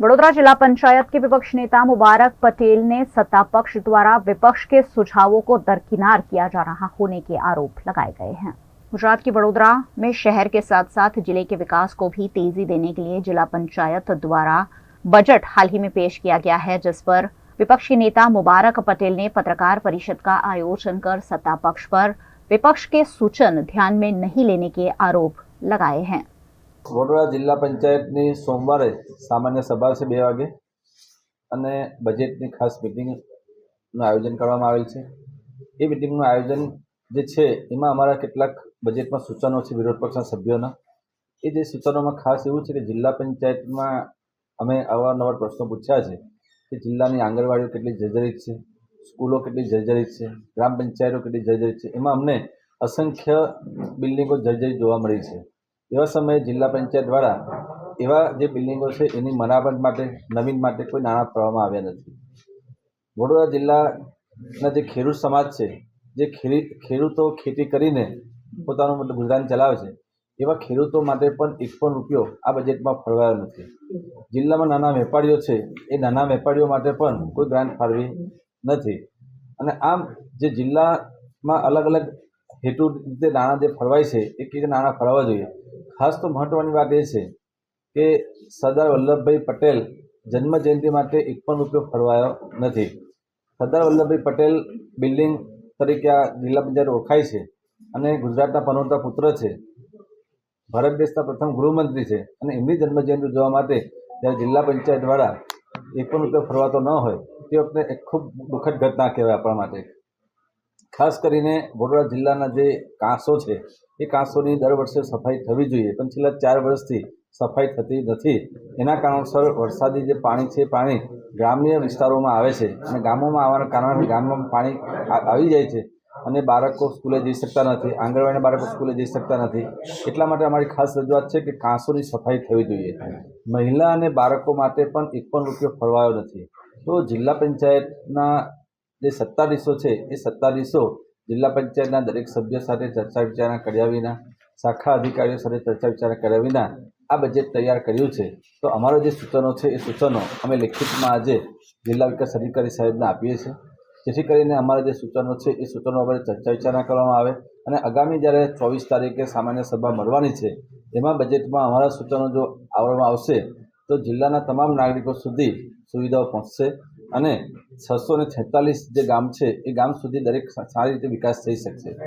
वडोदरा जिला पंचायत के विपक्ष नेता मुबारक पटेल ने सत्ता पक्ष द्वारा विपक्ष के सुझावों को दरकिनार किया जा रहा होने के आरोप लगाए गए हैं। गुजरात की वडोदरा में शहर के साथ साथ जिले के विकास को भी तेजी देने के लिए जिला पंचायत द्वारा बजट हाल ही में पेश किया गया है, जिस पर विपक्ष के नेता मुबारक पटेल ने पत्रकार परिषद का आयोजन कर सत्ता पक्ष पर विपक्ष के सूचन ध्यान में नहीं लेने के आरोप लगाए हैं। वडोदरा जिला पंचायतनी सोमवारे सामान्य सभा से 2 वागे અને બજેટની ખાસ મીટિંગનું આયોજન કરવામાં આવેલ છે। એ મીટિંગનું આયોજન જે છે એમાં અમારા કેટલાક બજેટમાં સૂચનો છે વિરોધ પક્ષના સભ્યોના। એ જે સૂચનોમાં ખાસ એવું છે કે જિલ્લા પંચાયતમાં અમે અવારનવાર પ્રશ્નો પૂછ્યા છે કે જિલ્લાની આંગણવાડીઓ કેટલી જર્જરિત છે, સ્કૂલો કેટલી જર્જરિત છે, ગ્રામ પંચાયતો કેટલી જર્જરિત છે। એમાં અમને અસંખ્ય બિલ્ડિંગો જર્જરિત જોવા મળી છે। एवा समय जिला पंचायत द्वारा एवा जे बिल्डिंगो छे एनी मरामत माटे नवीन माटे कोई नाणां फाळववामां आव्या नथी। वडोदरा जिल्लाना जे खेडूत समाज छे, जे खेडूतो खेती करीने पोतानुं मतलब गुजारान चलावे छे, एवा खेडूतो माटे पण एक पण रूपियो आ बजेटमां फाळवायो नथी। जिल्लामां नाना वेपारीओ छे ए नाना वेपारीओ माटे पण कोई ग्रांट फाळवी नथी। अने आम जे जिल्लामां अलग अलग हेतु रीते नाणां जे फळवाय छे ए केवी रीते नाणां फाळववा जोईए। खास तो महत्वनी बात ए छे के सरदार वल्लभभाई पटेल जन्म जयंती माटे एक पण रूपियो फळवायो नथी। सरदार वल्लभभाई पटेल बिल्डिंग तरीके आ जिला पंचायत ओळखाय छे अने गुजरातना पनोता पुत्र छे, भारत देशना प्रथम गृहमंत्री छे अने एमनी जन्म जयंती उजववा माटे त्यारे जिला पंचायत द्वारा एक पण रूपियो फळवातो न होय ते वखते एक खूब दुःखद घटना कहेवाय आपणा माटे। खास करीने वडोदरा जिल्लाना जे कांसो छे ए कांसोनी दर वर्षे सफाई थवी जोईए, पण छेल्ला 4 वर्षथी सफाई थती नथी। एना कारणोसर वरसादी जे पाणी छे पाणी ग्राम्य विस्तारोमां आवे छे अने गामोमां आववाना कारणे गाममां पाणी आवी जाय छे अने बाळको स्कूले जई शकता नथी, आंगणवाडीना बाळको स्कूले जई शकता नथी। એટલા માટે અમારી ખાસ રજૂઆત છે કે કાંસોની સફાઈ થવી જોઈએ। મહિલા અને બાળકો માટે પણ એક પણ રૂપિયો ફળવાયો નથી। તો જિલ્લા પંચાયતના જે સત્તાધીશો છે એ સત્તાધીશો जिला पंचायतना दरेक सभ्य साथे चर्चा विचारणा कर्या विना, शाखा अधिकारीओ साथे चर्चा विचारणा कर्या विना आ बजेट तैयार कर्युं छे। तो अमारा जे सूचनो छे ए सूचनो अमे लिखितमां आजे जिल्ला विकास अधिकारी साहेबने आपीए छे, जेथी करीने अमारा जे सूचनो छे ए सूचनो बाबते चर्चा विचारणा करवामां आवे अने आगामी ज्यारे 24 तारीखे सामान्य सभा मळवानी छे एमां बजेटमां अमारा सूचनो जो आवरवामां आवशे तो जिल्लाना तमाम नागरिको सुधी सुविधाओ पहोंचशे અને 646 જે ગામ છે એ ગામ સુધી દરેક સારી રીતે વિકાસ થઈ શકશે।